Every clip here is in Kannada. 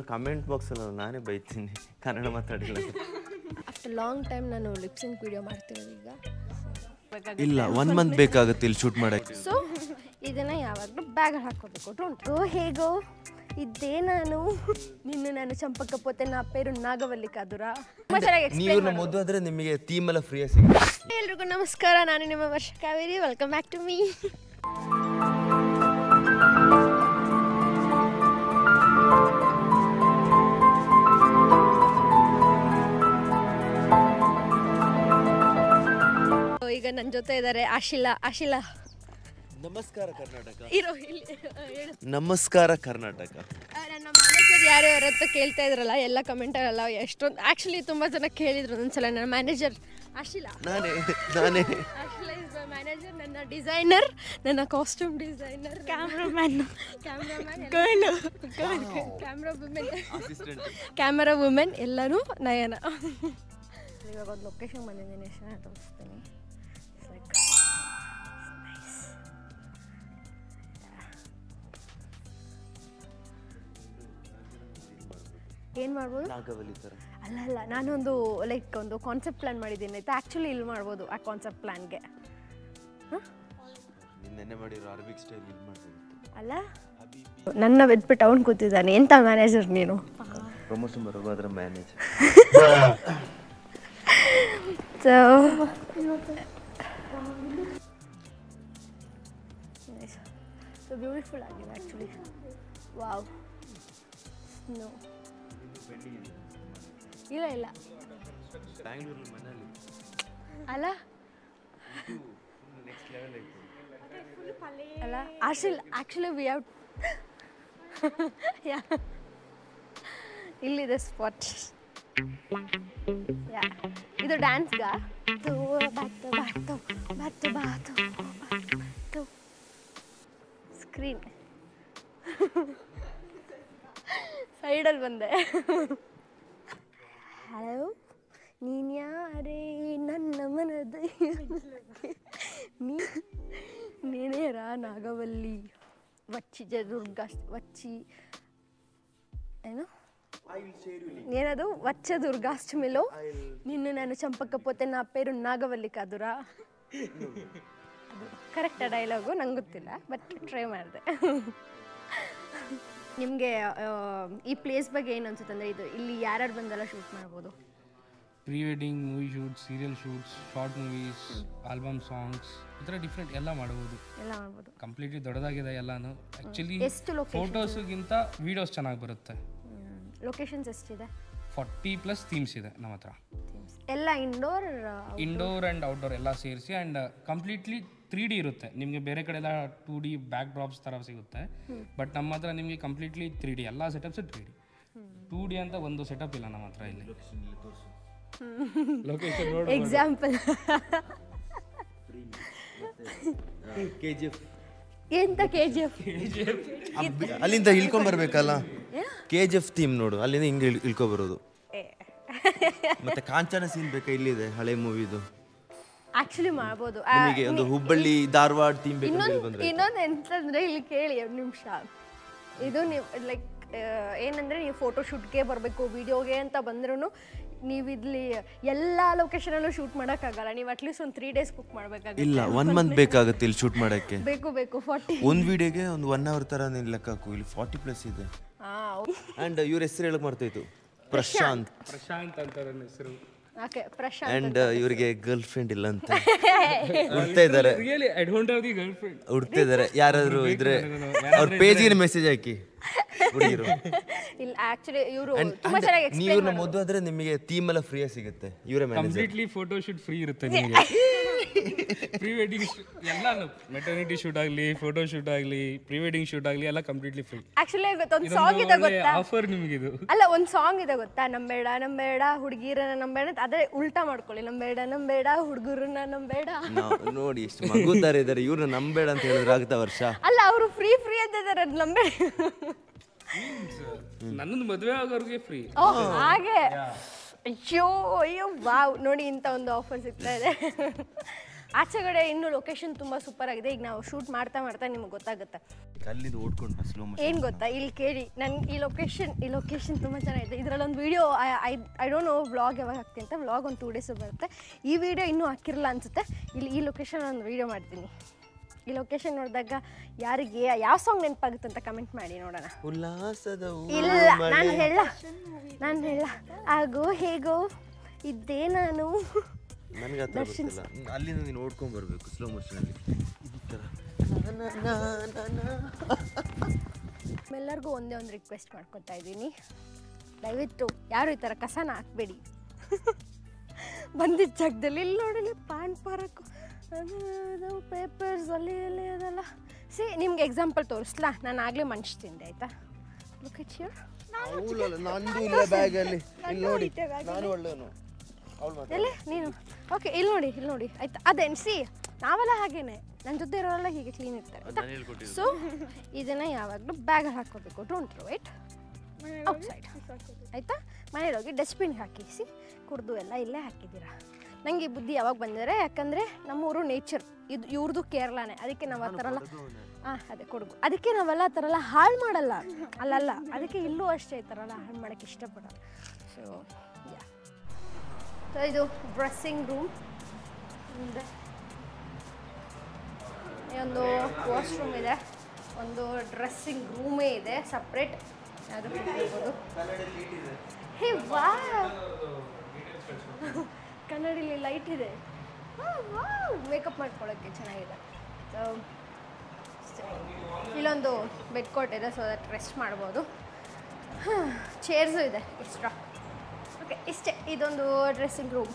ಕಮೆಂಟ್ ಬಾಕ್ಸಲ್ಲಿ ನಾನೇ ಬೈತೀನಿ ಕನ್ನಡ ಮಾತಾಡಿಲ್ಲ. ಆಫ್ಟರ್ ಲಾಂಗ್ ಟೈಮ್ ನಾನು ಲಿಪ್ಸಿಂಗ್ ವಿಡಿಯೋ ಮಾಡ್ತಿರೋದು ಈಗ. ಇಲ್ಲ 1 ಮಂತ್ ಬೇಕಾಗುತ್ತೆ ಇಲ್ಲಿ ಶೂಟ್ ಮಾಡಕ್ಕೆ. ಸೊ ಇದನ್ನು ಯಾವಾಗಲೂ ಬ್ಯಾಗಲ್ಲಿ ಹಾಕೋಬೇಕು ಉಂಟು. ಹೇಗೋ ಇದ್ದೇ ನಾನು ನಾನು ಚಂಪಕ ಪೋತೆ ನಾ ಪೇರು ನಾಗವಲ್ಲಿ ಕಾದುರ. ನೀವು ಮೊದಲು ಆದರೆ ನಿಮಗೆ ಥೀಮ್ ಎಲ್ಲ ಫ್ರೀ ಸಿಗುತ್ತೆ. ಎಲ್ರಿಗೂ ನಮಸ್ಕಾರ, ನಾನು ನಿಮ್ಮ Varsha Kaveri. Welcome back to me. ಈಗ ನನ್ನ ಜೊತೆ ಇದ್ದಾರೆ ಆಶಿಲಾ. ನಮಸ್ಕಾರ ಕರ್ನಾಟಕ. ನಮಸ್ಕಾರ ಕರ್ನಾಟಕ. ನನ್ನ ಮ್ಯಾನೇಜರ್ ಯಾರು ಅಂತ ಕೇಳ್ತಾ ಇದ್ರಲ್ಲ ಎಲ್ಲ ಕಮೆಂಟಲ್ಲ, ಎಷ್ಟೊಂದು ಆ್ಯಕ್ಚುಲಿ ತುಂಬ ಜನ ಕೇಳಿದ್ರು ಒಂದ್ಸಲ. ನನ್ನ ಮ್ಯಾನೇಜರ್ ಆಶಿಲಾ. ನಾನೇ ಆಶಿಲಾ ಇಸ್ ಮೈ ಮ್ಯಾನೇಜರ್, ನನ್ನ ಡಿಸೈನರ್, ನನ್ನ ಕಾಸ್ಟ್ಯೂಮ್ ಡಿಸೈನರ್, ಕ್ಯಾಮ್ರಾ ವುಮೆನ್ ಎಲ್ಲನೂ ನಯನ. ಇವಾಗ ಒಂದು ಲೊಕೇಶನ್ ಬಂದಿದ್ದೀನಿ, ಎಷ್ಟು ತೋರಿಸ್ತೀನಿ. ಏನು ಮಾಡ್ಬೋದು? ಅಲ್ಲ ನಾನೊಂದು ಲೈಕ್ ಒಂದು ಕಾನ್ಸೆಪ್ಟ್ ಪ್ಲ್ಯಾನ್ ಮಾಡಿದ್ದೀನಿ ಆಯಿತಾ. ಆ್ಯಕ್ಚುಲಿ ಇಲ್ಲಿ ಮಾಡ್ಬೋದು ಆ ಕಾನ್ಸೆಪ್ಟ್ ಪ್ಲ್ಯಾನ್ಗೆ. ಅಲ್ಲ ನನ್ನ ಬಿಟ್ಬಿಟ್ಟು ಅವ್ನು ಕೂತಿದ್ದಾನೆ. ಎಂಥ ಮ್ಯಾನೇಜರ್ ನೀನು? ಪ್ರಮೋಷನ್ ಬರೋದಾದ್ರೆ ಮ್ಯಾನೇಜರ್. ಸೊ ಬ್ಯೂಟಿಫುಲ್ ಆಗಿದೆ ಆ್ಯಕ್ಚುಲಿ. ವಾವ್. ಸ್ನೋ ಇಲ್ಲ ಅಲ್ಲ ಅಲ್ಲ ಆ್ಯಕ್ಚುಲಿ ವಿ ಹ್ಯಾವ್ ಇಲ್ಲಿದೆ ಸ್ಪಾಟ್. ಇದು ಡ್ಯಾನ್ಸ್ಗಾ? ಸ್ಕ್ರೀನ್ ಸೈಡಲ್ಲಿ ಬಂದೆ. ಹಲೋ, ನೀನು ಯಾರೇ ನನ್ನ ಮನದ ನೀನೇರ ನಾಗವಲ್ಲಿ ವಚ್ಚಿ ಏನು ಏನದು ವಚ್ಚ ದುರ್ಗಾಷ್ಟಮಿಲೋ ನಾನು ಚಂಪಕ ಪೋತೆ ನಾ ಪೇರು ನಾಗವಲ್ಲಿ ಕಾದುರ. ಅದು ಕರೆಕ್ಟಾ ಡೈಲಾಗು? ನಂಗೆ ಗೊತ್ತಿಲ್ಲ, ಬಟ್ ಟ್ರೈ ಮಾಡಿದೆ. ನಿಮಗೆ ಈ ಪ್ಲೇಸ್ ಬಗ್ಗೆ ಏನು ಅನ್ಸುತ್ತೆ? ಅಂದರೆ ಇಲ್ಲಿ ಯಾರ್ಯಾರು ಬಂದೆಲ್ಲ ಶೂಟ್ ಮಾಡ್ಬೋದು? Pre wedding, movie shoot, serial shoots, short movies, album songs, ಈ ಥರ ಡಿಫ್ರೆಂಟ್ ಎಲ್ಲ ಮಾಡ್ಬೋದು. ಕಂಪ್ಲೀಟ್ಲಿ ದೊಡ್ಡದಾಗಿದೆ ಎಲ್ಲಾನು. ಆ್ಯಕ್ಚುಲಿ ಫೋಟೋಸ್ಗಿಂತ ವೀಡಿಯೋಸ್ ಚೆನ್ನಾಗಿ ಬರುತ್ತೆ. ಲೊಕೇಶನ್ಸ್ ಎಷ್ಟಿದೆ? 40+ ಥೀಮ್ಸ್ ಇದೆ ನಮ್ಮ ಹತ್ರ. ಎಲ್ಲ ಇಂಡೋರ್ ಆ್ಯಂಡ್ ಔಟ್ಡೋರ್ ಎಲ್ಲ ಸೇರಿಸಿ. ಆ್ಯಂಡ್ ಕಂಪ್ಲೀಟ್ಲಿ 3D ಇರುತ್ತೆ. ನಿಮಗೆ ಬೇರೆ ಕಡೆ ಎಲ್ಲ 2D ಬ್ಯಾಕ್ ಡ್ರಾಪ್ಸ್ ಥರ ಸಿಗುತ್ತೆ. ಬಟ್ ನಮ್ಮ ಹತ್ರ ನಿಮಗೆ ಕಂಪ್ಲೀಟ್ಲಿ 3D ಎಲ್ಲ ಸೆಟಪ್ಸ್ 3D. 2D ಅಂತ ಒಂದು ಸೆಟಪ್ ಇಲ್ಲ ನಮ್ಮ ಹತ್ರ ಇಲ್ಲಿ. ಲೊಕೇಶನ್ ನೋಡಿ ಎಕ್ಸಾಂಪಲ್ KGF. ಎಂತ KGF? ಅಲ್ಲಿಂದ ಇಳ್ಕೊಂಡ್ ಬರ್ಬೇಕಲ್ಲ, KGF ಥೀಮ್ ನೋಡು, ಅಲ್ಲಿಂದ ಹಿಂಗೆ ಇಳ್ಕೊಬರೋದು. ಮತ್ತೆ ಕಾಂಚನ ಸೀನ್ ಬೇಕಾ? ಇಲ್ಲಿದೆ ಹಳೆ ಮೂವಿದು. ಆಕ್ಚುಲಿ ಮಾಡ್ಬೋದು. ನಿಮಗೆ ಒಂದು ಹುಬ್ಬಳ್ಳಿ ಧಾರವಾಡ ಥೀಮ್ ಬೇಕು. ಇನ್ನೊಂದು ಎಂತಂದ್ರೆ ಇಲ್ಲಿ ಕೇಳಿ 2 ನಿಮಿಷ. ಇದು ನೀವು ಲೈಕ್ ಏನಂದ್ರೆ ನೀವು ಫೋಟೋಶೂಟ್ಗೆ ಬರಬೇಕು, ವಿಡಿಯೋಗೆ ಅಂತ ಬಂದ್ರೂ ನೀವು ಇಲ್ಲಿ ಎಲ್ಲ ಲೊಕೇಶನಲ್ಲೂ ಶೂಟ್ ಮಾಡೋಕ್ಕಾಗಲ್ಲ. ನೀವು ಅಟ್ಲೀಸ್ಟ್ ಒಂದು 3 days ಬುಕ್ ಮಾಡಬೇಕಾಗುತ್ತೆ. ಇಲ್ಲ 1 ಮಂತ್ ಬೇಕಾಗುತ್ತೆ ಇಲ್ಲಿ ಶೂಟ್ ಮಾಡೋಕ್ಕೆ. ಬೇಕು 40 ಒಂದು ವಿಡಿಯೋಗೆ ಒಂದು 1 hour ಥರ ಲೆಕ್ಕ ಹಾಕು. ಇಲ್ಲಿ 40+ ಇದೆ. ಆ್ಯಂಡ್ ಇವ್ರ ಹೆಸರು ಹೇಳಕ್ ಮಾಡ್ತಾಯಿತ್ತು, ಪ್ರಶಾಂತ್ ಅಂತ ನನ್ನ ಹೆಸರು. ಓಕೆ, ಪ್ರಶಾಂತ್. ಆ್ಯಂಡ್ ಇವರಿಗೆ ಗರ್ಲ್ ಫ್ರೆಂಡ್ ಇಲ್ಲ ಅಂತ ಹುಡ್ತಾ ಇದ್ದಾರೆ. Really I don't have the girlfriend. ಹುಡ್ತಾ ಇದ್ದಾರೆ. ಯಾರಾದರೂ ಇದ್ರೆ ಅವ್ರ ಪೇಜಿಗೆ ಮೆಸೇಜ್ ಹಾಕಿ ಹುಡುಗಿರು. ಇಲ್ಲ ಆಕ್ಚುಲಿ ಇವರು ತುಂಬಾ ಚೆನ್ನಾಗಿ ನೀವು ಇವ್ರನ್ನ ಮೊದಲು ಆದರೆ ನಿಮಗೆ ಥೀಮ್ ಎಲ್ಲ ಫ್ರೀ ಸಿಗುತ್ತೆ. ಇವರೇ manager. Completely photo shoot free ಇರುತ್ತೆ ನಿಮಗೆ. ಪ್ರೀ ವೆಡ್ಡಿಂಗ್ ಎಲ್ಲ, ಮೆಟರ್ನಿಟಿ ಶೂಟ್ ಆಗಲಿ, ಫೋಟೋ ಶೂಟ್ ಆಗಲಿ, ಪ್ರೀ ವೆಡ್ಡಿಂಗ್ ಶೂಟ್ ಆಗಲಿ, ಎಲ್ಲ ಕಂಪ್ಲೀಟ್ಲಿ ಫ್ರೀ. ಆಕ್ಚುಲಿ ಒಂದು ಸಾಂಗ್ ಇದೆ ಗೊತ್ತಾ? ಆಫರ್ ನಿಮಗೆ ಇದು. ಅಲ್ಲ, ಒಂದು ಸಾಂಗ್ ಇದೆ ಗೊತ್ತಾ? ನಂಬೇಡ ಹುಡುಗಿರನ್ನ ನಂಬೇಡ, ಅದೇ ಉಲ್ಟಾ ಮಾಡ್ಕೊಳ್ಳಿ. ನಂಬೇಡ ಹುಡುಗರನ್ನ ನಂಬೇಡ. ನೋಡಿ ಎಷ್ಟು ಮಗುತ್ತಾರೆ ಇದ್ದಾರೆ. ಇವ್ರನ್ನ ನಂಬೇಡ ಅಂತ ಹೇಳಿದ್ರೆ ಆಗ್ತಾ ವರ್ಷ. ಅಲ್ಲ, ಅವರು ಫ್ರೀ ಅಂತ ಇದ್ದಾರೆ. ನಂಬೇಡ ನನ್ನದು ಮದುವೆ ಆಗೋರಿಗೆ ಫ್ರೀ. ಹಾಗೆ. ಅಯ್ಯೋ ವಾವ್, ನೋಡಿ ಇಂಥ ಒಂದು ಆಫರ್ ಸಿಗ್ತಾ ಇದೆ. ಆಚೆಗಡೆ ಇನ್ನೂ ಲೊಕೇಶನ್ ತುಂಬ ಸೂಪರ್ ಆಗಿದೆ. ಈಗ ನಾವು ಶೂಟ್ ಮಾಡ್ತಾ ಮಾಡ್ತಾ ನಿಮ್ಗೆ ಗೊತ್ತಾಗುತ್ತೆ. ಅಲ್ಲಿಂದ ಓಡ್ಕೊಂಡು ಸ್ಲೋ ಮೋಷನ್ ಏನು ಗೊತ್ತಾ, ಇಲ್ಲಿ ಕೇಳಿ, ನನಗೆ ಈ ಲೊಕೇಶನ್ ತುಂಬ ಚೆನ್ನಾಗಿದೆ. ಇದರಲ್ಲೊಂದು video I don't know vlog ಯಾವಾಗ ಹಾಕ್ತೀನಿ ಅಂತ. ವ್ಲಾಗ್ ಒಂದು 2 days ಬರುತ್ತೆ. ಈ ವಿಡಿಯೋ ಇನ್ನೂ ಹಾಕಿರಲ್ಲ ಅನಿಸುತ್ತೆ. ಇಲ್ಲಿ ಈ ಲೊಕೇಶನ್ ಒಂದು ವೀಡಿಯೋ ಮಾಡ್ತೀನಿ. ಈ ಲೊಕೇಶನ್ ನೋಡಿದಾಗ ಯಾರಿಗೆ ಯಾವ ಸಾಂಗ್ ನೆನಪಾಗುತ್ತೆ ಅಂತ ಕಮೆಂಟ್ ಮಾಡಿ ನೋಡೋಣ. ಉಲ್ಲಾಸದ ಇಲ್ಲ, ನಾನು ಹೇಳ ಆಗೋ ಹೇಗೋ ಇದ್ದೇ ನಾನು. ನನಗೆ ಹತ್ರ ಗೊತ್ತಿಲ್ಲ. ಅಲ್ಲಿಂದ ನೀನು ಓಡ್ಕೊಂಡು ಬರಬೇಕು ಸ್ಲೋ ಮೋಷನಲ್ಲಿ ಈ ಥರ. ಎಲ್ಲರಿಗೂ ಒಂದೇ ಒಂದು ರಿಕ್ವೆಸ್ಟ್ ಮಾಡ್ಕೊತಾ ಇದ್ದೀನಿ, ದಯವಿಟ್ಟು ಯಾರು ಈ ಥರ ಕಸನ ಹಾಕ್ಬೇಡಿ. ಬಂದಿದ್ದ ಜಾಗದಲ್ಲಿ ಇಲ್ಲಿ ನೋಡಲಿ ಪಾನ್ ಪಾರಕ್ಕು ಅದು ಪೇಪರ್ಸ್ ಅಲ್ಲಿ ಅಲ್ಲಿ ಅದೆಲ್ಲ. ಸಿ ನಿಮ್ಗೆ ಎಕ್ಸಾಂಪಲ್ ತೋರಿಸ್ಲಾ, ನಾನು ಆಗಲೇ ಮನುಷ್ಯ ತಿಂದೆ ಆಯಿತಾ. Look at here. ನಂದು ಇಲ್ಲ ಬ್ಯಾಗಲ್ಲಿ. ಇಲ್ಲಿ ನೋಡಿ, ನಾನು ಒಳ್ಳೆಯವನು. ಎಲ್ಲಿ ನೀನು? ಓಕೆ, ಇಲ್ಲಿ ನೋಡಿ ಆಯ್ತಾ. ಅದೇನು ಸಿ ನಾವೆಲ್ಲ ಹಾಗೇನೆ, ನನ್ನ ಜೊತೆ ಇರೋರೆಲ್ಲ ಹೀಗೆ ಕ್ಲೀನ್ ಇರ್ತಾರೆ ಆಯ್ತಾ. ಸೊ ಇದನ್ನು ಯಾವಾಗಲೂ ಬ್ಯಾಗಲ್ಲಿ ಹಾಕ್ಕೋಬೇಕು. ಡೋಂಟ್ ಥ್ರೋ ಇಟ್ ಔಟ್ಸೈಡ್ ಆಯಿತಾ. ಮನೇಲಿ ಹೋಗಿ ಡಸ್ಟ್ಬಿನ್ಗೆ ಹಾಕಿ. ಸಿ ಕುಡ್ದು ಎಲ್ಲ ಇಲ್ಲೇ ಹಾಕಿದ್ದೀರಾ. ನನಗೆ ಈ ಬುದ್ಧಿ ಯಾವಾಗ ಬಂದರೆ, ಯಾಕಂದರೆ ನಮ್ಮೂರು ನೇಚರ್, ಇದು ಇವ್ರದ್ದು ಕೇರಳನೇ, ಅದಕ್ಕೆ ನಾವು ಆ ಥರ ಎಲ್ಲ ಅದೇ ಕೊಡಗು, ಅದಕ್ಕೆ ನಾವೆಲ್ಲ ಆ ಥರ ಎಲ್ಲ ಹಾಳು ಮಾಡಲ್ಲ. ಅಲ್ಲಲ್ಲ, ಅದಕ್ಕೆ ಇಲ್ಲೂ ಅಷ್ಟೇ ಈ ಥರ ಎಲ್ಲ ಹಾಳು ಮಾಡೋಕ್ಕೆ ಇಷ್ಟಪಡಲ್ಲ. ಸೊ ಸೊ ಇದು ಡ್ರೆಸ್ಸಿಂಗ್ ರೂಮ್. ಒಂದು ವಾಶ್ರೂಮ್ ಇದೆ, ಒಂದು ಡ್ರೆಸ್ಸಿಂಗ್ ರೂಮೇ ಇದೆ ಸಪ್ರೇಟ್. ಯಾವುದು ಹೇ ವಾ, ಕನ್ನಡಿಲಿ ಲೈಟ್ ಇದೆ. ಮೇಕಪ್ ಮಾಡ್ಕೊಳ್ಳೋಕ್ಕೆ ಚೆನ್ನಾಗಿದೆ. ಸೊ ಇಲ್ಲೊಂದು ಬೆಡ್ ಕೋಟ್ ಇದೆ, ಸೊ ದಟ್ ರೆಸ್ಟ್ ಮಾಡ್ಬೋದು. ಚೇರ್ಸು ಇದೆ ಎಕ್ಸ್ಟ್ರಾ. ಓಕೆ, ಇಷ್ಟೇ. ಇದೊಂದು ಡ್ರೆಸ್ಸಿಂಗ್ ರೂಮ್.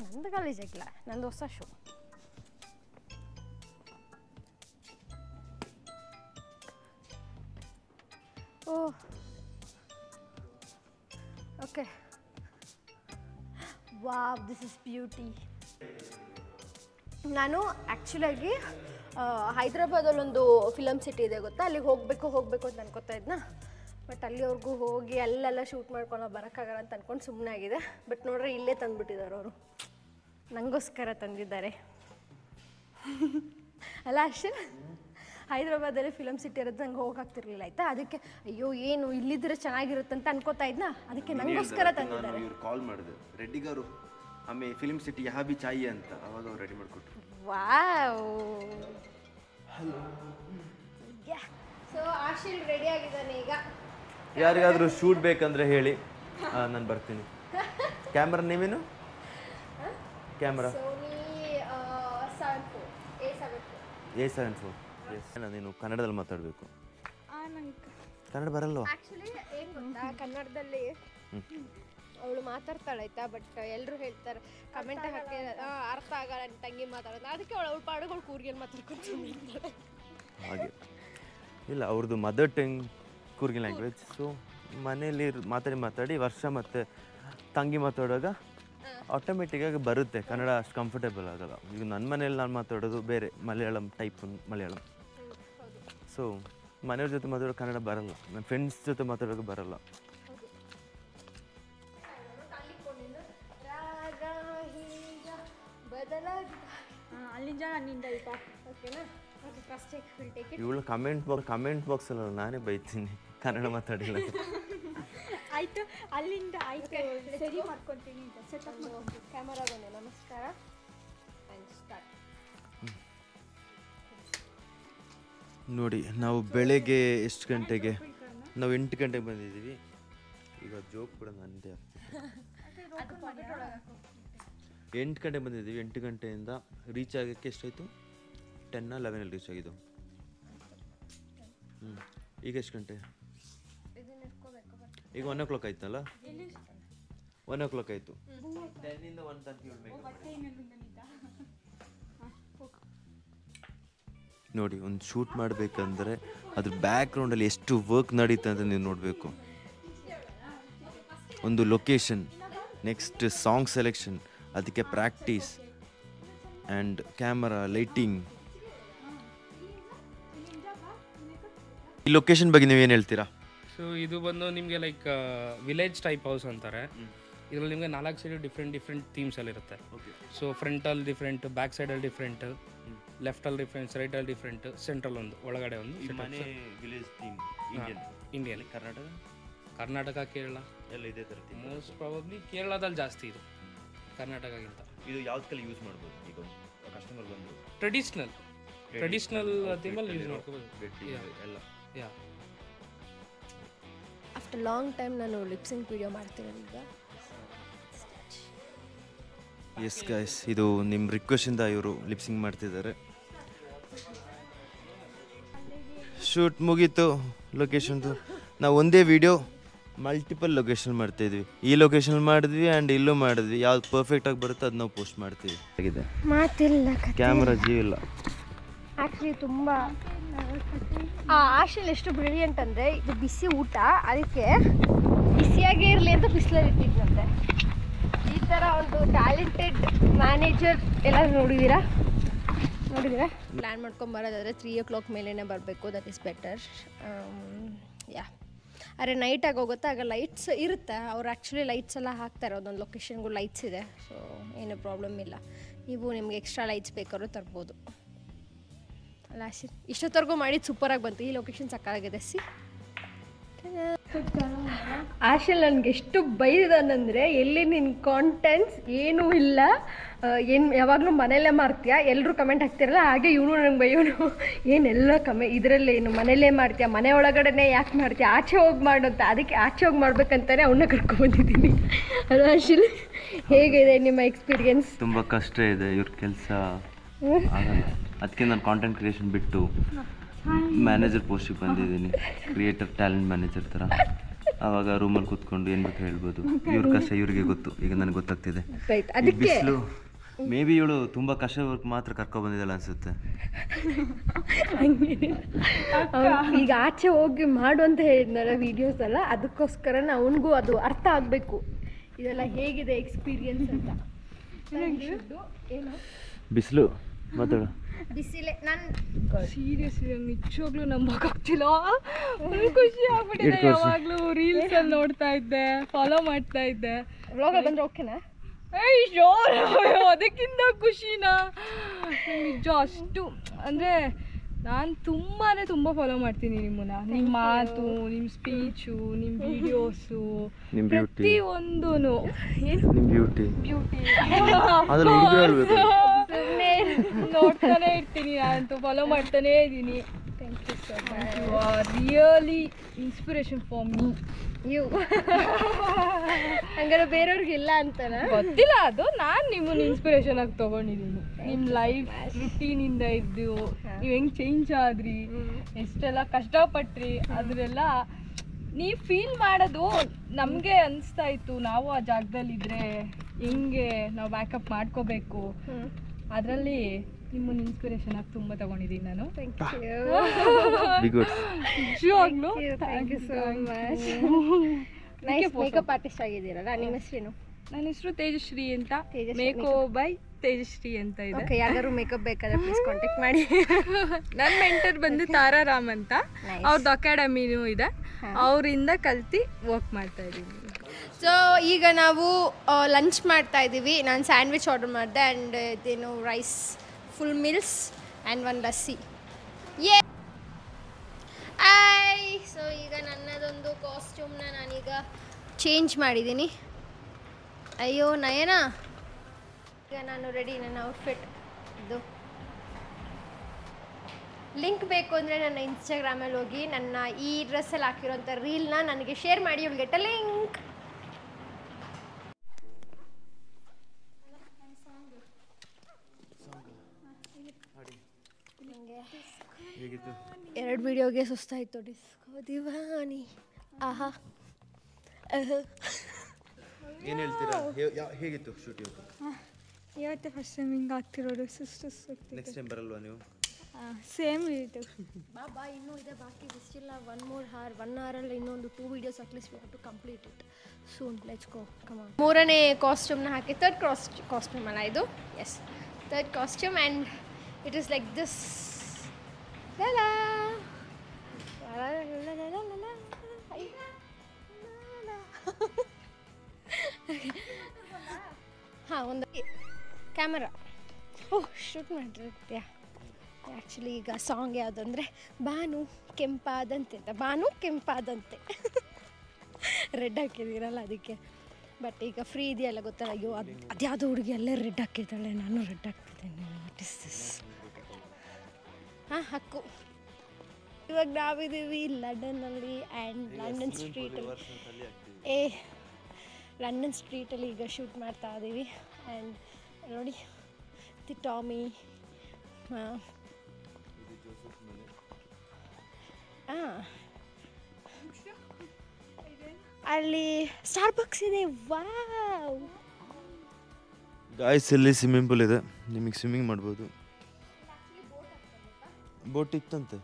ನಂದು ಗಲೀಜ್ ಆಗಿಲ್ಲ, ನಂದು ಹೊಸ shoe. Oh okay, wow, this is beauty. ನಾನು ಆ್ಯಕ್ಚುಲಾಗಿ ಹೈದ್ರಾಬಾದಲ್ಲೊಂದು ಫಿಲಮ್ ಸಿಟಿ ಇದೆ ಗೊತ್ತಾ, ಅಲ್ಲಿಗೆ ಹೋಗಬೇಕು ಅಂತ ಅನ್ಕೋತಾ ಇದ್ನ. ಬಟ್ ಅಲ್ಲಿವರೆಗೂ ಹೋಗಿ ಅಲ್ಲೆಲ್ಲ ಶೂಟ್ ಮಾಡ್ಕೊಂಡು ಬರೋಕ್ಕಾಗಲ್ಲ ಅಂತ ಅಂದ್ಕೊಂಡು ಸುಮ್ಮನೆ ಆಗಿದೆ. ಬಟ್ ನೋಡ್ರೆ ಇಲ್ಲೇ ತಂದುಬಿಟ್ಟಿದ್ದಾರೆ ಅವರು, ನನಗೋಸ್ಕರ ತಂದಿದ್ದಾರೆ. ಅಲ್ಲ ಅಷ್ಟೇ, ಹೈದ್ರಾಬಾದಲ್ಲಿ ಫಿಲಮ್ ಸಿಟಿ ಇರೋದು ನಂಗೆ ಹೋಗಾಗ್ತಿರ್ಲಿಲ್ಲ ಆಯಿತಾ. ಅದಕ್ಕೆ ಅಯ್ಯೋ ಏನು ಇಲ್ಲಿದ್ರೆ ಚೆನ್ನಾಗಿರುತ್ತೆ ಅಂತ ಅನ್ಕೋತಾ ಇದ್ನ, ಅದಕ್ಕೆ ನನಗೋಸ್ಕರ ತಂದಿದ್ದಾರೆ. ಇವ್ರು ಕಾಲ್ ಮಾಡಿದೆ, ರೆಡ್ಡಿ ಗಾರು ಆಮೇಲೆ ಫಿಲ್ಮ್ ಸಿಟಿ ಯಹಾ ಬಿ ಚಾಯಿ ಅಂತ, ಅವಾಗ ಅವ್ರು ರೆಡಿ ಮಾಡಿಕೊಟ್ರು. ವಾವ್. ಸೊ ಆಶೀಲ್ ರೆಡಿ ಆಗಿದ್ದಾನೆ ಈಗ. ಯಾರಿಗಾದ್ರೂ ಶೂಟ್ ಬೇಕಂದ್ರೆ ಹೇಳಿ, ನಾನು ಬರ್ತೀನಿ. ಕ್ಯಾಮ್ರಾ ನೇಮೇನು? Camera Sony A74. ನೀನು ಕನ್ನಡದಲ್ಲಿ ಮಾತಾಡಬೇಕು. ಕನ್ನಡ ಬರಲ್ವಾ? ಆ್ಯಕ್ಚುಲಿ ಏನು ಗೊತ್ತಾ, ಕನ್ನಡದಲ್ಲಿ ಅವಳು ಮಾತಾಡ್ತಾಳೆ ಆಯ್ತಾ. ಬಟ್ ಎಲ್ಲರೂ ಹೇಳ್ತಾರೆ ಕಮೆಂಟ್ ಹಾಕಿ ಅರ್ಥ ಆಗಲ್ಲ ನನ್ನ ತಂಗಿ ಮಾತಾಡೋದು. ಅದಕ್ಕೆ ಅವಳು ಪಾಡುಗಳು ಕೂರ್ಗೆಲ್ಲಿ ಮಾತಾಡ್ಕೊತೀನಿ ಹಾಗೆ ಇಲ್ಲ, ಅವ್ರದ್ದು ಮದರ್ ಟಂಗ್ ಕೂರ್ಗಿ ಲ್ಯಾಂಗ್ವೇಜ್. ಸೊ ಮನೇಲಿ ಮಾತಾಡಿ ವರ್ಷ ಮತ್ತು ತಂಗಿ ಮಾತಾಡುವಾಗ ಆಟೋಮೆಟಿಕ್ಕಾಗಿ ಬರುತ್ತೆ ಕನ್ನಡ. ಅಷ್ಟು ಕಂಫರ್ಟೇಬಲ್ ಆಗಲ್ಲ. ಈಗ ನನ್ನ ಮನೇಲಿ ನಾನು ಮಾತಾಡೋದು ಬೇರೆ ಮಲಯಾಳಂ ಟೈಪ್ ಮಲಯಾಳಂ. ಸೊ ಮನೆಯವ್ರ ಜೊತೆ ಮಾತಾಡೋ ಕನ್ನಡ ಬರಲ್ಲ, ನನ್ನ ಫ್ರೆಂಡ್ಸ್ ಜೊತೆ ಮಾತಾಡೋಕೆ ಬರಲ್ಲ. ಇವಳು ಕಮೆಂಟ್ ಬಾಕ್ಸ್ ಅಲ್ಲ, ನಾನೇ ಬೈತೀನಿ ಕನ್ನಡ ಮಾತಾಡಿಲ್ಲ. ಆಯ್ತು, ಅಲ್ಲಿಂದ ಆಯ್ತು, ಸರಿ ಮಾಡ್ಕೊತೀನಿ. ಕ್ಯಾಮರಾಗೊಂದು ನಮಸ್ಕಾರ. ನೋಡಿ, ನಾವು ಬೆಳಗ್ಗೆ ಎಷ್ಟು ಗಂಟೆಗೆ? ನಾವು 8 ಗಂಟೆಗೆ ಬಂದಿದ್ದೀವಿ. ಈಗ ಜೋಕ್ ಕೂಡ ನಂದೇ ಆಗ್ತಿತ್ತು. 8 ಗಂಟೆಗೆ ಬಂದಿದ್ದೀವಿ. 8 ಗಂಟೆಯಿಂದ ರೀಚ್ ಆಗೋಕ್ಕೆ ಎಷ್ಟಾಯಿತು? 10-11 ರೀಚ್ ಆಗಿದ್ದು. ಈಗ ಎಷ್ಟು ಗಂಟೆ? ಈಗ 1 o'clock ಆಯ್ತಲ್ಲ? 1 o'clock ಆಯಿತು. 10 ಇಂದ 1:30 ನೋಡಿ, ಒಂದು ಶೂಟ್ ಮಾಡಬೇಕಂದ್ರೆ ಅದ್ರ ಬ್ಯಾಕ್ಗ್ರೌಂಡಲ್ಲಿ ಎಷ್ಟು ವರ್ಕ್ ನಡೀತಾ ಅಂತ ನೀವು ನೋಡಬೇಕು. ಒಂದು ಲೊಕೇಶನ್, ನೆಕ್ಸ್ಟ್ ಸಾಂಗ್ ಸೆಲೆಕ್ಷನ್, ಅದಕ್ಕೆ ಪ್ರಾಕ್ಟೀಸ್ ಆ್ಯಂಡ್ ಕ್ಯಾಮರಾ, ಲೈಟಿಂಗ್. ಈ ಲೊಕೇಶನ್ ಬಗ್ಗೆ ನೀವೇನು ಹೇಳ್ತೀರಾ? ಸೊ ಇದು ಬಂದು ನಿಮಗೆ ಲೈಕ್ ವಿಲೇಜ್ ಟೈಪ್ ಹೌಸ್ ಅಂತಾರೆ. ಇದರಲ್ಲಿ ನಿಮಗೆ 4 ಸೈಡ್ ಡಿಫ್ರೆಂಟ್ ಥೀಮ್ಸ್ ಅಲ್ಲಿ ಇರುತ್ತೆ. ಸೊ ಫ್ರಂಟಲ್ಲಿ ಡಿಫ್ರೆಂಟ್, ಬ್ಯಾಕ್ ಸೈಡಲ್ಲಿ ಡಿಫ್ರೆಂಟ್, ಲೆಫ್ಟಲ್ಲಿ ಡಿಫ್ರೆಂಟ್, ರೈಟಲ್ಲಿ ಡಿಫ್ರೆಂಟ್, ಸೆಂಟ್ರಲ್ ಒಂದು, ಒಳಗಡೆ ಒಂದು. ಮನೆ village theme Indian, Karnataka, Kerala ಎಲ್ಲ ಇದೇ ಥರ ಥೀಮ್. ಮೋಸ್ಟ್ ಪ್ರಾಬಬ್ಲಿ ಕೇರಳದಲ್ಲಿ ಜಾಸ್ತಿ ಇದು ಕರ್ನಾಟಕಗಿಂತ. ಇದು ಯಾವ್ದಕ್ಕೆಲ್ಲ ಯೂಸ್ ಮಾಡ್ಬೋದು ಈಗ ಕಸ್ಟಮರ್ ಬಂದು? ಟ್ರೆಡಿಷ್ನಲ್ ಥೀಮಲ್ಲಿ ಯೂಸ್ ಮಾಡ್ಕೋಬೋದು ಎಲ್ಲ. ಯಾ ಆಫ್ಟರ್ ಲಾಂಗ್ ಟೈಮ್ ನಾನು ಲಿಪ್ಸಿಂಗ್ ವಿಡಿಯೋ ಮಾಡ್ತಿರೋದು ಈಗ. ಎಸ್ ಗೈಸ್, ಇದು ನಿಮ್ಮ ರಿಕ್ವೆಸ್ಟಿಂದ ಇವರು ಲಿಪ್ಸಿಂಗ್ ಮಾಡ್ತಿದ್ದಾರೆ. ಶೂಟ್ ಮುಗೀತು ಲೊಕೇಶನ್ದು. ನಾವು ಒಂದೇ ವಿಡಿಯೋ ಮಲ್ಟಿಪಲ್ ಲೊಕೇಶನ್ ಮಾಡ್ತಾಯಿದ್ವಿ. ಈ ಲೊಕೇಶನ್ ಮಾಡಿದ್ವಿ ಆ್ಯಂಡ್ ಇಲ್ಲೂ ಮಾಡಿದ್ವಿ. ಯಾವ್ದು ಪರ್ಫೆಕ್ಟಾಗಿ ಬರುತ್ತೋ ಅದು ನಾವು ಪೋಸ್ಟ್ ಮಾಡ್ತೀವಿ. ಆಗಿದೆ, ಮಾತಿಲ್ಲ, ಕ್ಯಾಮ್ರಾ ಇಲ್ಲ. ಆ್ಯಕ್ಚುಲಿ ತುಂಬ ಆಶಲ್ ಎಷ್ಟು ಬ್ರಿಲಿಯಂಟ್ ಅಂದರೆ, ಇದು ಬಿಸಿ ಊಟ, ಅದಕ್ಕೆ ಬಿಸಿಯಾಗೇ ಇರಲಿ ಅಂತ ಬಿಸಿಲಲ್ಲಿ ಇಟ್ಟಿದ್ದಂತೆ. ಈ ಥರ ಒಂದು ಟ್ಯಾಲೆಂಟೆಡ್ ಮ್ಯಾನೇಜರ್ ಎಲ್ಲ ನೋಡಿದ್ದೀರಾ? ಪ್ಲ್ಯಾನ್ ಮಾಡ್ಕೊಂಬರೋದಾದರೆ 3 o'clock ಮೇಲೇ ಬರಬೇಕು. That is better. ಯಾ, ಆದರೆ ನೈಟಾಗಿ ಹೋಗುತ್ತೆ, ಆಗ ಲೈಟ್ಸ್ ಇರುತ್ತೆ. ಅವ್ರು ಆ್ಯಕ್ಚುಲಿ ಲೈಟ್ಸ್ ಎಲ್ಲ ಹಾಕ್ತಾರೆ, ಒಂದೊಂದು ಲೊಕೇಶನ್ಗೂ ಲೈಟ್ಸ್ ಇದೆ. ಸೊ ಏನೂ ಪ್ರಾಬ್ಲಮ್ ಇಲ್ಲ. ನೀವು ನಿಮ್ಗೆ ಎಕ್ಸ್ಟ್ರಾ ಲೈಟ್ಸ್ ಬೇಕಾದ್ರೂ ತರ್ಬೋದು ಅಲ್ಲ ಆಶಿಲ್? ಇಷ್ಟೊತ್ತವರೆಗೂ ಮಾಡಿದ್ದು ಸೂಪರಾಗಿ ಬಂತು. ಈ ಲೊಕೇಶನ್ ಸಕ್ಕತ್ತಾಗಿದೆ. ಆಶಿಲ್ ನನಗೆ ಎಷ್ಟು ಬೈದಿದ್ದಾನಂದರೆ, ಎಲ್ಲಿ ನಿನ್ನ ಕಾಂಟೆಂಟ್ಸ್ ಏನೂ ಇಲ್ಲ, ಏನು ಯಾವಾಗಲೂ ಮನೆಯಲ್ಲೇ ಮಾಡ್ತೀಯಾ, ಎಲ್ಲರೂ ಕಮೆಂಟ್ ಹಾಕ್ತಿರಲ್ಲ, ಹಾಗೆ ಇವನು ನಂಗೆ ಬೈಯೋನು, ಏನೆಲ್ಲ ಇದರಲ್ಲೇ ಏನು ಮನೆಯಲ್ಲೇ ಮಾಡ್ತೀಯಾ, ಮನೆ ಒಳಗಡೆ ಯಾಕೆ ಮಾಡ್ತೀಯಾ, ಆಚೆ ಹೋಗಿ ಮಾಡು ಅಂತ. ಅದಕ್ಕೆ ಆಚೆ ಹೋಗಿ ಮಾಡ್ಬೇಕಂತಾನೆ ಅವನ್ನ ಕರ್ಕೊಂಡ್ಬಂದಿದ್ದೀನಿ. ಅದು ಆಶಿಲ್, ಹೇಗಿದೆ ನಿಮ್ಮ ಎಕ್ಸ್ಪೀರಿಯನ್ಸ್? ತುಂಬ ಕಷ್ಟ ಇದೆ ಇವ್ರ ಕೆಲಸ, ಆಗಲ್ಲ. ಅದಕ್ಕೆ ನಾನು ಕಾಂಟೆಂಟ್ ಕ್ರಿಯೇಷನ್ ಬಿಟ್ಟು ಮ್ಯಾನೇಜರ್ ಪೋಸ್ಟಿಗೆ ಬಂದಿದ್ದೀನಿ, ಕ್ರಿಯೇಟರ್ ಟ್ಯಾಲೆಂಟ್ ಮ್ಯಾನೇಜರ್ ಥರ. ಆವಾಗ ರೂಮಲ್ಲಿ ಕೂತ್ಕೊಂಡು ಏನು ಬೇಕು ಹೇಳ್ಬೋದು. ಇವ್ರ ಕಷ್ಟ ಇವ್ರಿಗೆ ಗೊತ್ತು, ಈಗ ನನಗೆ ಗೊತ್ತಾಗ್ತಿದೆ. ಬಿಸಿಲು ಮೇ ಬಿ ಇವಳು ತುಂಬ ಕಷ್ಟ ಮಾತ್ರ ಕರ್ಕೊಬಂದಿದ್ದಲ್ಲ ಅನಿಸುತ್ತೆ. ಈಗ ಆಚೆ ಹೋಗಿ ಮಾಡು ಅಂತ ಹೇಳಿದ್ನಲ್ಲ ವೀಡಿಯೋಸ್ ಎಲ್ಲ, ಅದಕ್ಕೋಸ್ಕರ ಅವನಿಗೂ ಅದು ಅರ್ಥ ಆಗಬೇಕು, ಇದೆಲ್ಲ ಹೇಗಿದೆ ಎಕ್ಸ್ಪೀರಿಯನ್ಸ್ ಅಂತ. ಏನು ಬಿಸಿಲು ಮಾತಾಡ ಬಿಸಿಲೇ. ನಾನು ಸೀರಿಯಸ್ಲಿ ನಿಜವಾಗ್ಲೂ ನಂಬಕ್ಕಾಗ್ತಿಲ್ಲ. ಖುಷಿ ಆಗ್ಬಿಟ್ಟಿದೆ. ಯಾವಾಗಲೂ ರೀಲ್ಸಲ್ಲಿ ನೋಡ್ತಾ ಇದ್ದೆ, ಫಾಲೋ ಮಾಡ್ತಾ ಇದ್ದೆ. ವ್ಲಾಗಲ್ಲಿ ಬಂದರೆ ಓಕೆನಾ? ಅದಕ್ಕಿಂತ ಖುಷಿನಾ ನಿಜ. ಅಷ್ಟು ಅಂದರೆ ನಾನು ತುಂಬ ಫಾಲೋ ಮಾಡ್ತೀನಿ ನಿಮ್ಮನ್ನ. ನಿಮ್ಮ ಮಾತು, ನಿಮ್ಮ ಸ್ಪೀಚು, ನಿಮ್ಮ ವಿಡಿಯೋಸು, ಪ್ರತಿಯೊಂದೂ. ಏನು ಬ್ಯೂಟಿ ನೋಡ್ತಾನೆ ಇರ್ತೀನಿ ನಾನಂತೂ, ಫಾಲೋ ಮಾಡ್ತಾನೇ ಇದ್ದೀನಿ. Thank you so much. You are really inspiration for me. You ಹಂಗಾರೆ ಬೇರೆಯವ್ರಿಗೆ ಇಲ್ಲ ಅಂತನ ಗೊತ್ತಿಲ್ಲ, ಅದು ನಾನು ನಿಮ್ಮನ್ನ ಇನ್ಸ್ಪಿರೇಷನ್ ಆಗಿ ತೊಗೊಂಡಿದ್ದೀನಿ. ನಿಮ್ಮ ಲೈಫ್ ರುಟೀನಿಂದ ಇದ್ದು ನೀವು ಹೆಂಗೆ ಚೇಂಜ್ ಆದ್ರಿ, ಎಷ್ಟೆಲ್ಲ ಕಷ್ಟಪಟ್ರಿ, ಅದರೆಲ್ಲ ನೀವು ಫೀಲ್ ಮಾಡೋದು ನಮಗೆ ಅನಿಸ್ತಾ ಇತ್ತು. ನಾವು ಆ ಜಾಗದಲ್ಲಿದ್ದರೆ ಹೆಂಗೆ ನಾವು ಬ್ಯಾಕಪ್ ಮಾಡ್ಕೋಬೇಕು, ಅದರಲ್ಲಿ ನಿಮ್ಮನ್ನ ಇನ್ಸ್ಪಿರೇಷನ್ ಆಗಿ ತುಂಬ ತಗೊಂಡಿದ್ದೀನಿ ನಾನು. ನಿಜವಾಗ್ಲೂ thank you so much. Nice makeup artist ಆಗಿದ್ದೀರಲ್ಲ, ನಿಮ್ಮ ಹೆಸರೇನು? ನನ್ನ ಹೆಸರು ತೇಜಶ್ರೀ ಅಂತ, ಮೇಕೋ ಬೈ ತೇಜಶ್ರೀ ಅಂತ ಇದೆ. ಓಕೆ, ಯಾವ್ದಾದ್ರು ಮೇಕಪ್ ಬೇಕಾದ್ರೆ ಪ್ಲೀಸ್ ಕಾಂಟ್ಯಾಕ್ಟ್ ಮಾಡಿ. ನನ್ನ ಮೆಂಟರ್ ಬಂದು ತಾರಾರಾಮ್ ಅಂತ, ಅವ್ರದ್ದು ಅಕಾಡೆಮಿನೂ ಇದೆ, ಅವರಿಂದ ಕಲ್ತು ವರ್ಕ್ ಮಾಡ್ತಾ ಇದ್ದೀನಿ. ಸೊ ಈಗ ನಾವು ಲಂಚ್ ಮಾಡ್ತಾ ಇದ್ದೀವಿ. ನಾನು ಸ್ಯಾಂಡ್ವಿಚ್ ಆರ್ಡರ್ ಮಾಡಿದೆ ಆ್ಯಂಡ್ ಇದೇನು rice, full meals and 1 lassi. So ಈಗ ನನ್ನದೊಂದು ಕಾಸ್ಟ್ಯೂಮ್ನ ನಾನೀಗ ಚೇಂಜ್ ಮಾಡಿದ್ದೀನಿ. ಅಯ್ಯೋ ನಯನ, ಈಗ ನಾನು ರೆಡಿ. ನನ್ನ ಔಟ್ಫಿಟ್ ಇದು ಲಿಂಕ್ ಬೇಕು ಅಂದರೆ ನನ್ನ ಇನ್ಸ್ಟಾಗ್ರಾಮಲ್ಲಿ ಹೋಗಿ ನನ್ನ ಈ ಡ್ರೆಸ್ಸಲ್ಲಿ ಹಾಕಿರೋಂಥ ರೀಲ್ನ ನನಗೆ ಶೇರ್ ಮಾಡಿ. You will get a link. ಎರಡು ವಿಡಿಯೋಗೆ ಸುಸ್ತಾಯಿತು. ಡಿಸ್ಕೋ ದಿವಾನಿ. ಆಹಾ, ಏನು ಹೇಳ್ತೀರಾ? ಹೇಗಿತ್ತು ಶೂಟ್ ಇವತ್ತು? ಇವತ್ತೇ ಫಸ್ಟ್ ಟೈಮ್ ಹಿಂಗೆ ಆಗ್ತಿರೋದು. ಸಿಸ್ಟರ್ಸ್ ನೆಕ್ಸ್ಟ್ ಟೈಮ್ ಬರಲ್ವಾ ನೀವು? ಸೇಮ್ ಇತ್ತು. ಬಾ ಇನ್ನೂ ಇದೆ ಬಾಕಿ, ಬಿಸ್ಟಿಲ್ಲ. 1 more hour. 1 hour ಇನ್ನೊಂದು 2 videos at least we have to complete it soon. Let's go, come on. ಮೂರನೇ ಕಾಸ್ಟ್ಯೂಮ್ನ ಹಾಕಿ, ಥರ್ಡ್ ಕಾಸ್ಟ್ಯೂಮ್ ಅಲ್ಲ ಇದು? Yes, third costume and it is like this. ಒಂದು ಕ್ಯಾಮರಾ ಓಹ್ ಶೂಟ್ ಮಾಡಿರ್ತೀಯ. ಆ್ಯಕ್ಚುಲಿ ಈಗ ಸಾಂಗ್ ಯಾವುದಂದರೆ ಬಾನು ಕೆಂಪಾದಂತೆ ಅಂತ. ಬಾನು ಕೆಂಪಾದಂತೆ ರೆಡ್ ಹಾಕಿದ್ದೀರಲ್ಲ ಅದಕ್ಕೆ. ಬಟ್ ಈಗ ಫ್ರೀ ಇದೆಯಲ್ಲ ಗೊತ್ತಲ್ಲ, ಅಯ್ಯೋ ಅದ್ಯಾವುದೋ ಹುಡುಗಿ ಅಲ್ಲೇ ರೆಡ್ ಹಾಕಿದ್ದಾಳೆ, ನಾನು ರೆಡ್ ಹಾಕ್ತಿದ್ದೇನೆ. What is this? ಹಾಂ ಹಾಕು. ಇವಾಗ ನಾವಿದ್ದೀವಿ ಲಂಡನ್ನಲ್ಲಿ ಆ್ಯಂಡ್ ಲಂಡನ್ ಸ್ಟ್ರೀಟಲ್ಲಿ. ಲಂಡನ್ ಸ್ಟ್ರೀಟಲ್ಲಿ ಈಗ ಶೂಟ್ ಮಾಡ್ತಾ ಇದ್ದೀವಿ. ಆ್ಯಂಡ್ ನೋಡಿ ದಿ ಟಾಮಿ. ಹಾಂ ಅಲ್ಲಿ ಸ್ಟಾರ್ಬಕ್ಸ್ ಇದೆ. ವಾವ್ ಗಾಯ್ಸ್, ಇಲ್ಲಿ ಸ್ವಿಮ್ಮಿಂಗ್ ಪೂಲ್ ಇದೆ, ನಿಮಗೆ ಸ್ವಿಮ್ಮಿಂಗ್ ಮಾಡ್ಬೋದು. ಬೋಟ್ ಇತ್ತಂತೆ.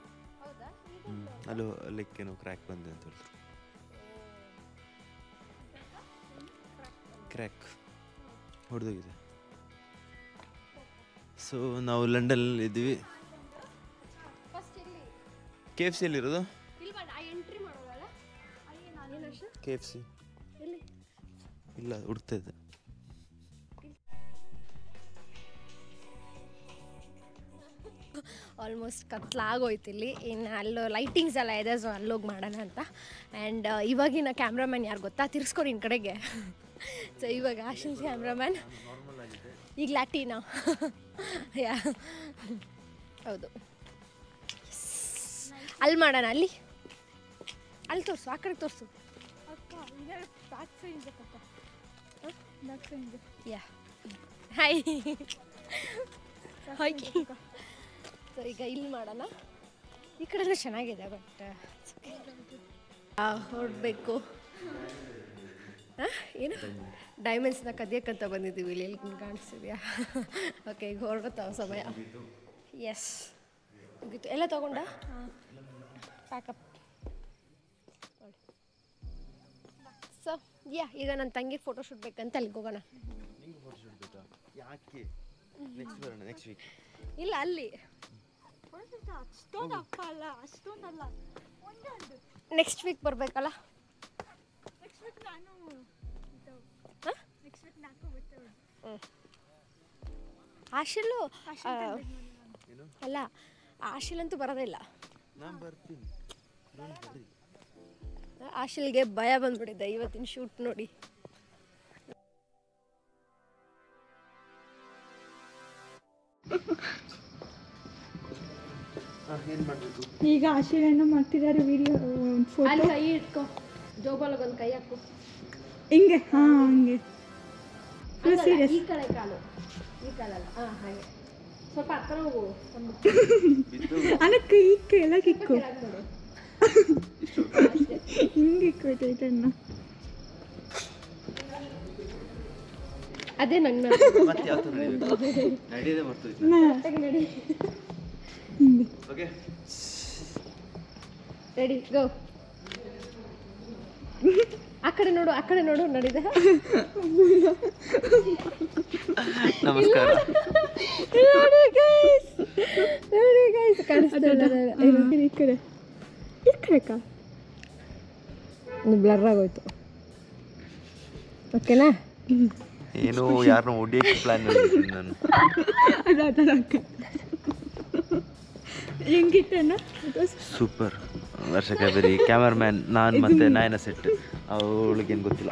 ಅಲ್ಲೂ ಅಲ್ಲಿಕ್ಕೇನೋ ಕ್ರ್ಯಾಕ್ ಬಂದೆ ಅಂತ ಹೇಳಿದ್ರು. ಕ್ರ್ಯಾಕ್ ಹೊಡೆದೋಗಿದೆ. ಸೊ ನಾವು ಲಂಡನಲ್ಲಿ ಇದ್ದೀವಿ. KFC ಎಲ್ಲಿರೋದು? KFC ಇಲ್ಲ, ಹುಡ್ತಾ ಇದೆ. ಆಲ್ಮೋಸ್ಟ್ ಕತ್ಲಾಗೋಯ್ತು ಇಲ್ಲಿ. ಇನ್ನು ಅಲ್ಲೋ ಲೈಟಿಂಗ್ಸ್ ಎಲ್ಲ ಇದೆ, ಸೊ ಅಲ್ಲೋಗಿ ಮಾಡೋಣ ಅಂತ. ಆ್ಯಂಡ್ ಇವಾಗಿನ ಕ್ಯಾಮ್ರಾಮ್ಯಾನ್ ಯಾರು ಗೊತ್ತಾ? ತಿರ್ಸ್ಕೊಡಿ ನಿನ್ನ ಕಡೆಗೆ. ಸೊ ಇವಾಗ ಆಶಿನ್ ಕ್ಯಾಮ್ರಾಮ್ಯಾನ್ ಈಗ ಲ್ಯಾಟಿನಾ. ಯಾ ಹೌದು, ಅಲ್ಲಿ ಮಾಡೋಣ. ಅಲ್ಲಿ ತೋರಿಸು, ಆ ಕಡೆ ತೋರಿಸು. ಯಾ ಹಾಯ್ ಹಾಯ್. ಸೊ ಈಗ ಇಲ್ಲಿ ಮಾಡೋಣ. ಈ ಕಡೆನೂ ಚೆನ್ನಾಗಿದೆ, ಬಟ್ ಹೊರಡಬೇಕು. ಏನು ಡೈಮಂಡ್ಸ್ನ ಕದಿಯಕ್ಕಂತ ಬಂದಿದ್ದೀವಿ ಇಲ್ಲಿ. ಎಲ್ಲಿ ಕಾಣಿಸ್ತಿದ್ಯಾ? ಓಕೆ, ಈಗ ಹೊರಡುತ್ತಾವ ಸಮಯ. ಎಸ್ ಮುಗೀತು. ಎಲ್ಲ ತೊಗೊಂಡ ಪ್ಯಾಕಪ್. ಸೊ ಯಾ ಈಗ ನನ್ನ ತಂಗಿಗೆ ಫೋಟೋ ಶೂಟ್ ಬೇಕಂತ ಅಲ್ಲಿಗೆ ಹೋಗೋಣ. ನೆಕ್ಸ್ಟ್ ವೀಕ್ ಇಲ್ಲ, ಅಲ್ಲಿ ನೆಕ್ಸ್ಟ್ ವೀಕ್ ಬರಬೇಕಲ್ಲ. ಆಶಿಲು ಅಲ್ಲ, ಆಶಿಲಂತೂ ಬರೋದಿಲ್ಲ. ಆಶಿಲ್ಗೆ ಭಯ ಬಂದ್ಬಿಟ್ಟಿದೆ ಇವತ್ತಿನ ಶೂಟ್ ನೋಡಿ. ಈಗ ಆಶೀರ್ವಾದ ಮಾಡ್ತಿದ್ದಾರೆ. ವಿಡಿಯೋ ಫೋಟೋ ಕೈ ಇಟ್ಕೊ, ಜೋಬಾಲಗೆ ಒಂದು ಕೈ ಹಾಕು. ಹಿಂಗೆ ಹಾಂ ಹಂಗೆ ಈ ಕಡೆ ಕಾಲು, ಈ ಕಾಲಲ್ಲ. ಹಾಂ ಹಾಗೆ ಸ್ವಲ್ಪ ಹತ್ರ ಹೋಗು. ಅದಕ್ಕೆ ಇಕ್ಕು, ಎಲ್ಲ ಕಿಕ್ಕು ಹಿಂಗೆ ಇಕ್ಕೋತೈತಣ್ಣ. ಅದೇ ನಂಗೆ ರೆಡಿ ಗೋ. ಆ ಕಡೆ ನೋಡು, ಆ ಕಡೆ ನೋಡು. ನಡೀದ ನಮಸ್ಕಾರ. ಬ್ಲರ್ ಆಗೋಯ್ತು. ಓಕೆನಾ? ಏನೋ ಯಾರನ್ನ ಹೊಡಿಯೋಕ್ಕೆ ಪ್ಲಾನ್ ಮಾಡಿದ್ದೀನಿ ನಾನು. ಹೆಂಗಿತ್ತಣ್ಣ? ಸೂಪರ್. ವರ್ಷ ಕಾವೇರಿ ಕ್ಯಾಮರಾಮ್ಯಾನ್, ನಾನು ಮತ್ತೆ ನಾಯನ ಸೆಟ್. ಅವಳಿಗೇನು ಗೊತ್ತಿಲ್ಲ.